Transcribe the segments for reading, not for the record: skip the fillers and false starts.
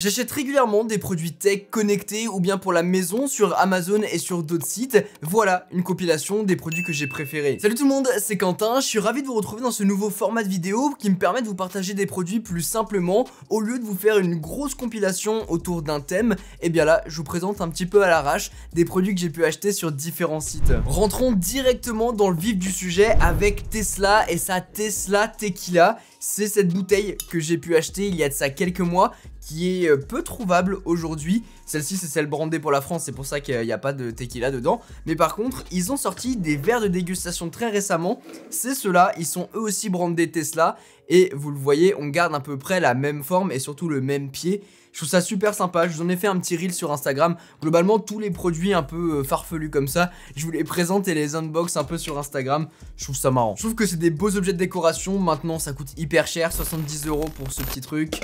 J'achète régulièrement des produits tech connectés ou bien pour la maison sur Amazon et sur d'autres sites. Voilà une compilation des produits que j'ai préférés. Salut tout le monde, c'est Quentin, je suis ravi de vous retrouver dans ce nouveau format de vidéo qui me permet de vous partager des produits plus simplement au lieu de vous faire une grosse compilation autour d'un thème. Et bien là, je vous présente un petit peu à l'arrache des produits que j'ai pu acheter sur différents sites. Rentrons directement dans le vif du sujet avec Tesla et sa Tesla Tequila. C'est cette bouteille que j'ai pu acheter il y a de ça quelques mois, qui est peu trouvable aujourd'hui. Celle-ci c'est celle brandée pour la France, c'est pour ça qu'il n'y a pas de tequila dedans. Mais par contre, ils ont sorti des verres de dégustation très récemment. C'est ceux-là, ils sont eux aussi brandés Tesla. Et vous le voyez, on garde à peu près la même forme et surtout le même pied. Je trouve ça super sympa, je vous en ai fait un petit reel sur Instagram. Globalement, tous les produits un peu farfelus comme ça, je vous les présente et les unbox un peu sur Instagram. Je trouve ça marrant. Je trouve que c'est des beaux objets de décoration. Maintenant, ça coûte hyper cher, 70 € pour ce petit truc.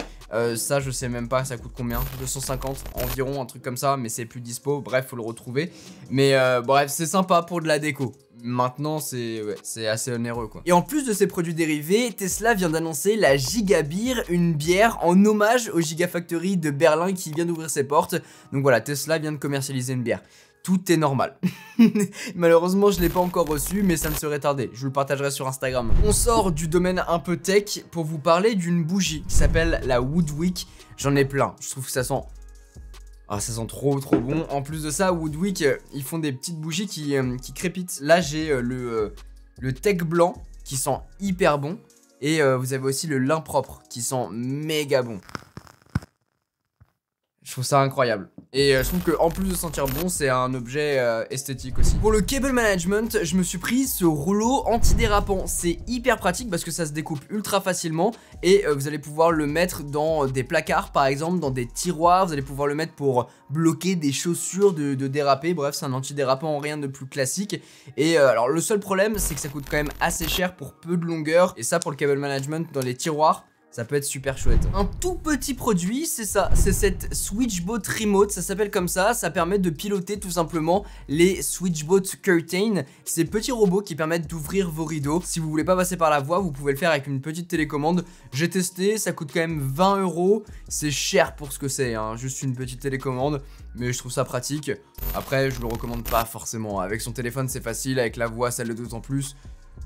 Ça, je sais même pas, ça coûte combien, 250 environ, un truc comme ça, mais c'est plus dispo. Bref, faut le retrouver. Mais bref, c'est sympa pour de la déco. Maintenant, c'est assez onéreux quoi. Et en plus de ces produits dérivés, Tesla vient d'annoncer la Gigabeer, une bière en hommage au Gigafactory de Berlin qui vient d'ouvrir ses portes. Donc voilà, Tesla vient de commercialiser une bière. Tout est normal. Malheureusement, je l'ai pas encore reçu, mais ça ne serait tardé. Je vous le partagerai sur Instagram. On sort du domaine un peu tech pour vous parler d'une bougie qui s'appelle la Woodwick. J'en ai plein. Je trouve que ça sent... Ah, ça sent trop bon. En plus de ça, Woodwick, ils font des petites bougies qui crépitent. Là, j'ai le tech blanc qui sent hyper bon. Et vous avez aussi le lin propre qui sent méga bon. Je trouve ça incroyable. Et je trouve que en plus de sentir bon, c'est un objet esthétique aussi. Pour le cable management, je me suis pris ce rouleau antidérapant. C'est hyper pratique parce que ça se découpe ultra facilement. Et vous allez pouvoir le mettre dans des placards par exemple, dans des tiroirs. Vous allez pouvoir le mettre pour bloquer des chaussures de déraper. Bref, c'est un antidérapant, rien de plus classique. Et alors le seul problème, c'est que ça coûte quand même assez cher pour peu de longueur. Et ça, pour le cable management dans les tiroirs, ça peut être super chouette. Un tout petit produit, c'est ça, c'est cette Switchbot Remote, ça s'appelle comme ça permet de piloter tout simplement les Switchbot Curtain, ces petits robots qui permettent d'ouvrir vos rideaux. Si vous voulez pas passer par la voie, vous pouvez le faire avec une petite télécommande. J'ai testé, ça coûte quand même 20 €, c'est cher pour ce que c'est, hein, juste une petite télécommande, mais je trouve ça pratique. Après, je le recommande pas forcément, avec son téléphone c'est facile, avec la voix ça l'est d'autant plus.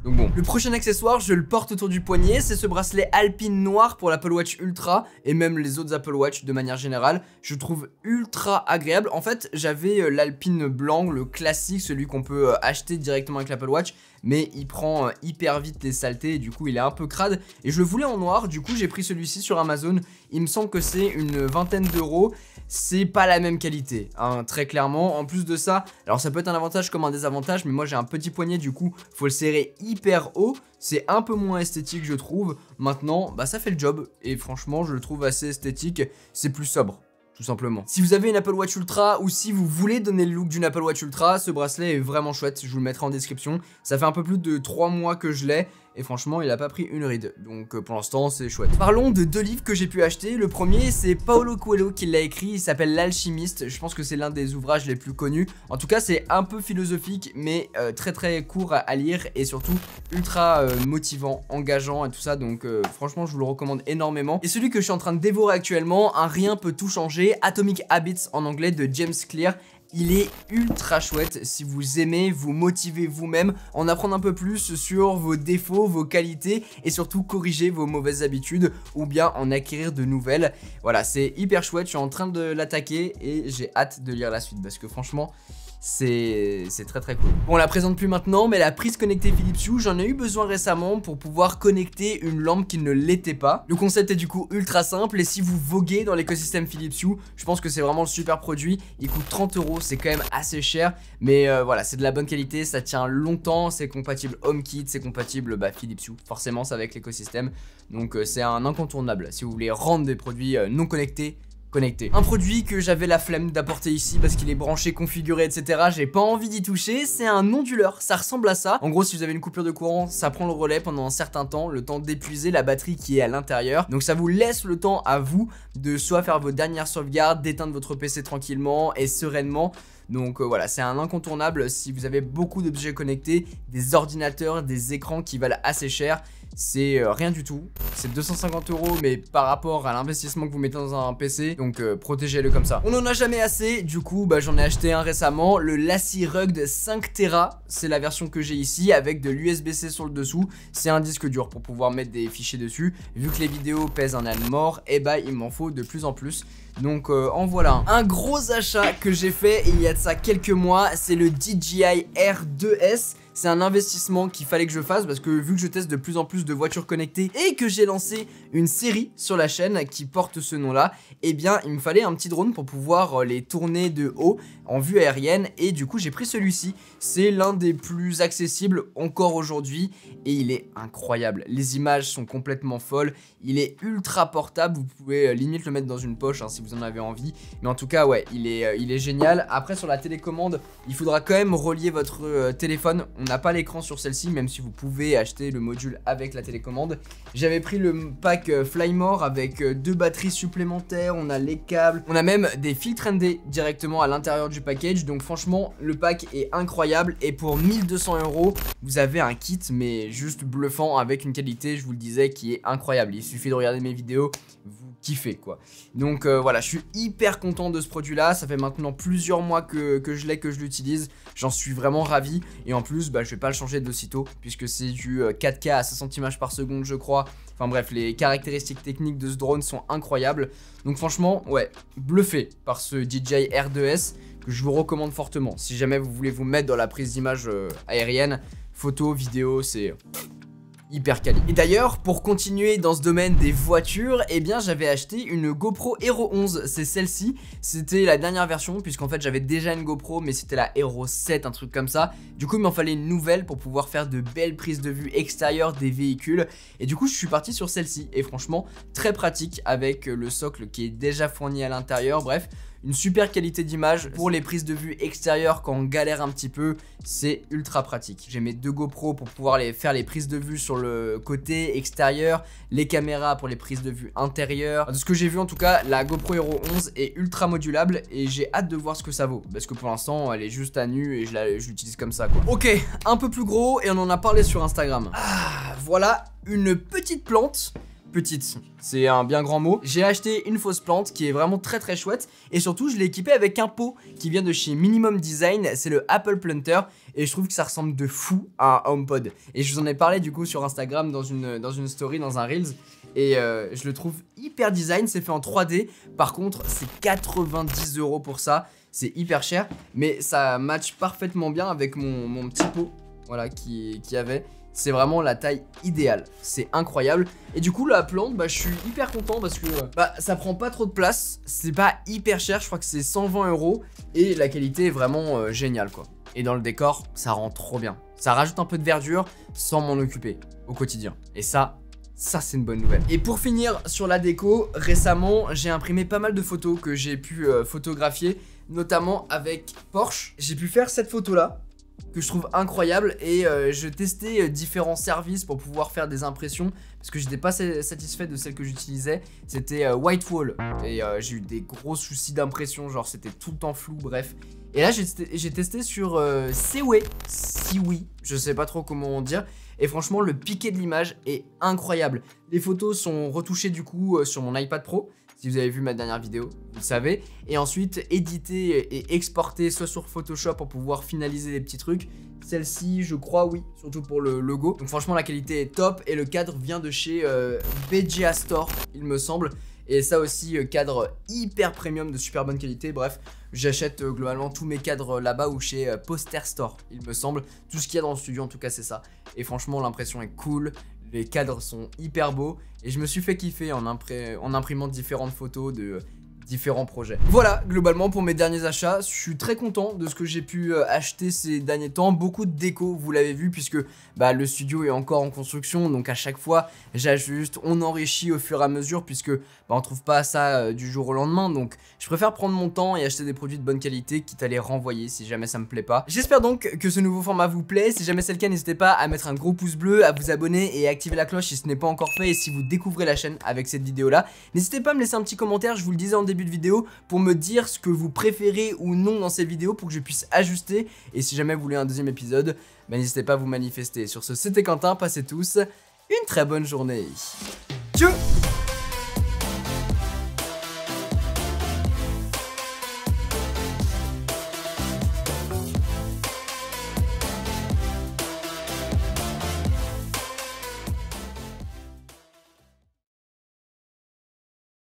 Donc bon, le prochain accessoire, je le porte autour du poignet, c'est ce bracelet Alpine noir pour l'Apple Watch Ultra et même les autres Apple Watch de manière générale. Je trouve ultra agréable. En fait, j'avais l'Alpine blanc, le classique, celui qu'on peut acheter directement avec l'Apple Watch, mais il prend hyper vite les saletés et du coup il est un peu crade. Et je le voulais en noir, du coup j'ai pris celui-ci sur Amazon. Il me semble que c'est une vingtaine d'euros. C'est pas la même qualité, hein, très clairement. En plus de ça, alors ça peut être un avantage comme un désavantage, mais moi j'ai un petit poignet, du coup faut le serrer hyper haut. C'est un peu moins esthétique je trouve. Maintenant, bah ça fait le job et franchement je le trouve assez esthétique. C'est plus sobre, tout simplement. Si vous avez une Apple Watch Ultra ou si vous voulez donner le look d'une Apple Watch Ultra, ce bracelet est vraiment chouette, je vous le mettrai en description. Ça fait un peu plus de 3 mois que je l'ai et franchement il a pas pris une ride, donc pour l'instant c'est chouette. Parlons de 2 livres que j'ai pu acheter. Le premier c'est Paulo Coelho qui l'a écrit, il s'appelle L'Alchimiste. Je pense que c'est l'un des ouvrages les plus connus. En tout cas c'est un peu philosophique mais très court à lire et surtout ultra motivant, engageant et tout ça, donc franchement je vous le recommande énormément. Et celui que je suis en train de dévorer actuellement, Un rien peut tout changer, Atomic Habits en anglais, de James Clear. Il est ultra chouette si vous aimez vous motiver vous-même, en apprendre un peu plus sur vos défauts, vos qualités et surtout corriger vos mauvaises habitudes ou bien en acquérir de nouvelles. Voilà, c'est hyper chouette, je suis en train de l'attaquer et j'ai hâte de lire la suite parce que franchement c'est très cool. Bon, on la présente plus maintenant, mais la prise connectée Philips Hue, j'en ai eu besoin récemment pour pouvoir connecter une lampe qui ne l'était pas. Le concept est du coup ultra simple et si vous voguez dans l'écosystème Philips Hue, je pense que c'est vraiment le super produit. Il coûte 30 €, c'est quand même assez cher, mais voilà, c'est de la bonne qualité, ça tient longtemps, c'est compatible HomeKit, c'est compatible Philips Hue, forcément c'est avec l'écosystème, donc c'est un incontournable si vous voulez rendre des produits non connectés. Un produit que j'avais la flemme d'apporter ici parce qu'il est branché, configuré, etc. J'ai pas envie d'y toucher, c'est un onduleur, ça ressemble à ça. En gros, si vous avez une coupure de courant, ça prend le relais pendant un certain temps, le temps d'épuiser la batterie qui est à l'intérieur. Donc ça vous laisse le temps à vous de soit faire vos dernières sauvegardes, d'éteindre votre PC tranquillement et sereinement. Donc voilà, c'est un incontournable si vous avez beaucoup d'objets connectés, des ordinateurs, des écrans qui valent assez cher. c'est rien du tout. C'est 250 €, mais par rapport à l'investissement que vous mettez dans un PC, donc protégez-le comme ça. On en a jamais assez, du coup bah, j'en ai acheté un récemment, le Lassie Rugged 5 Tera, c'est la version que j'ai ici avec de l'USB-C sur le dessous. C'est un disque dur pour pouvoir mettre des fichiers dessus. Vu que les vidéos pèsent un âne mort, et bah il m'en faut de plus en plus. Donc en voilà un gros achat que j'ai fait il y a de ça quelques mois, c'est le DJI R2S. C'est un investissement qu'il fallait que je fasse parce que vu que je teste de plus en plus de voitures connectées et que j'ai lancé une série sur la chaîne qui porte ce nom-là, eh bien il me fallait un petit drone pour pouvoir les tourner de haut en vue aérienne et du coup j'ai pris celui-ci. C'est l'un des plus accessibles encore aujourd'hui et il est incroyable. Les images sont complètement folles, il est ultra portable, vous pouvez limite le mettre dans une poche hein, si vous en avez envie. Mais en tout cas ouais, il est génial. Après sur la télécommande, il faudra quand même relier votre téléphone. On n'a pas l'écran sur celle-ci, même si vous pouvez acheter le module avec la télécommande. J'avais pris le pack Flymore avec 2 batteries supplémentaires, on a les câbles, on a même des filtres ND directement à l'intérieur du package. Donc franchement, le pack est incroyable et pour 1200 €, vous avez un kit mais juste bluffant avec une qualité, je vous le disais, qui est incroyable. Il suffit de regarder mes vidéos, vous kiffez quoi. Donc voilà, je suis hyper content de ce produit là. Ça fait maintenant plusieurs mois que je l'ai, que je l'utilise. J'en suis vraiment ravi et en plus bah, je vais pas le changer de sitôt puisque c'est du 4K à 60 images par seconde je crois. Enfin bref, les caractéristiques techniques de ce drone sont incroyables. Donc franchement ouais, bluffé par ce DJI R2S que je vous recommande fortement. Si jamais vous voulez vous mettre dans la prise d'image aérienne, photo, vidéo, c'est hyper quali. Et d'ailleurs, pour continuer dans ce domaine des voitures, eh bien j'avais acheté une GoPro Hero 11, c'est celle-ci. C'était la dernière version, puisqu'en fait j'avais déjà une GoPro, mais c'était la Hero 7, un truc comme ça. Du coup il m'en fallait une nouvelle pour pouvoir faire de belles prises de vue extérieures des véhicules. Et du coup je suis parti sur celle-ci, et franchement très pratique avec le socle qui est déjà fourni à l'intérieur. Bref, une super qualité d'image pour les prises de vue extérieures quand on galère un petit peu, c'est ultra pratique. J'ai mes 2 GoPro pour pouvoir faire les prises de vue sur le côté extérieur, les caméras pour les prises de vue intérieures. De ce que j'ai vu en tout cas, la GoPro Hero 11 est ultra modulable et j'ai hâte de voir ce que ça vaut. Parce que pour l'instant, elle est juste à nu et je l'utilise comme ça quoi. Ok, un peu plus gros et on en a parlé sur Instagram. Ah, voilà une petite plante. Petite, c'est un bien grand mot. J'ai acheté une fausse plante qui est vraiment très très chouette. Et surtout je l'ai équipé avec un pot qui vient de chez Minimum Design. C'est le Apple Planter et je trouve que ça ressemble de fou à un HomePod. Et je vous en ai parlé du coup sur Instagram dans une story, dans un Reels. Et je le trouve hyper design, c'est fait en 3D. Par contre c'est 90 € pour ça. C'est hyper cher mais ça match parfaitement bien avec mon petit pot, voilà, qui avait. C'est vraiment la taille idéale, c'est incroyable. Et du coup la plante, bah, je suis hyper content parce que bah, ça prend pas trop de place. C'est pas hyper cher, je crois que c'est 120 € et la qualité est vraiment géniale quoi. Et dans le décor, ça rend trop bien. Ça rajoute un peu de verdure sans m'en occuper au quotidien. Et ça c'est une bonne nouvelle. Et pour finir sur la déco, récemment j'ai imprimé pas mal de photos que j'ai pu photographier, notamment avec Porsche. J'ai pu faire cette photo là que je trouve incroyable et je testais différents services pour pouvoir faire des impressions parce que j'étais pas satisfait de celle que j'utilisais. C'était Whitewall et j'ai eu des gros soucis d'impression, genre c'était tout le temps flou, bref. Et là j'ai testé sur Seaway, je sais pas trop comment dire. Et franchement le piqué de l'image est incroyable. Les photos sont retouchées du coup sur mon iPad Pro. Si vous avez vu ma dernière vidéo, vous le savez. Et ensuite, éditer et exporter soit sur Photoshop pour pouvoir finaliser les petits trucs. Celle-ci, je crois, oui, surtout pour le logo. Donc franchement, la qualité est top. Et le cadre vient de chez BGA Store, il me semble. Et ça aussi, cadre hyper premium de super bonne qualité. Bref, j'achète globalement tous mes cadres là-bas ou chez Poster Store, il me semble. Tout ce qu'il y a dans le studio, en tout cas, c'est ça. Et franchement, l'impression est cool. Les cadres sont hyper beaux et je me suis fait kiffer en imprimant différentes photos de différents projets. Voilà, globalement pour mes derniers achats, je suis très content de ce que j'ai pu acheter ces derniers temps. Beaucoup de déco, vous l'avez vu, puisque bah, le studio est encore en construction, donc à chaque fois j'ajuste, on enrichit au fur et à mesure, puisque bah, on trouve pas ça du jour au lendemain. Donc je préfère prendre mon temps et acheter des produits de bonne qualité, quitte à les renvoyer si jamais ça me plaît pas. J'espère donc que ce nouveau format vous plaît. Si jamais c'est le cas, n'hésitez pas à mettre un gros pouce bleu, à vous abonner et à activer la cloche si ce n'est pas encore fait. Et si vous découvrez la chaîne avec cette vidéo là, n'hésitez pas à me laisser un petit commentaire, je vous le disais en début de vidéo, pour me dire ce que vous préférez ou non dans ces vidéos pour que je puisse ajuster. Et si jamais vous voulez un deuxième épisode, bah, n'hésitez pas à vous manifester. Sur ce, c'était Quentin, passez tous une très bonne journée. Tchou!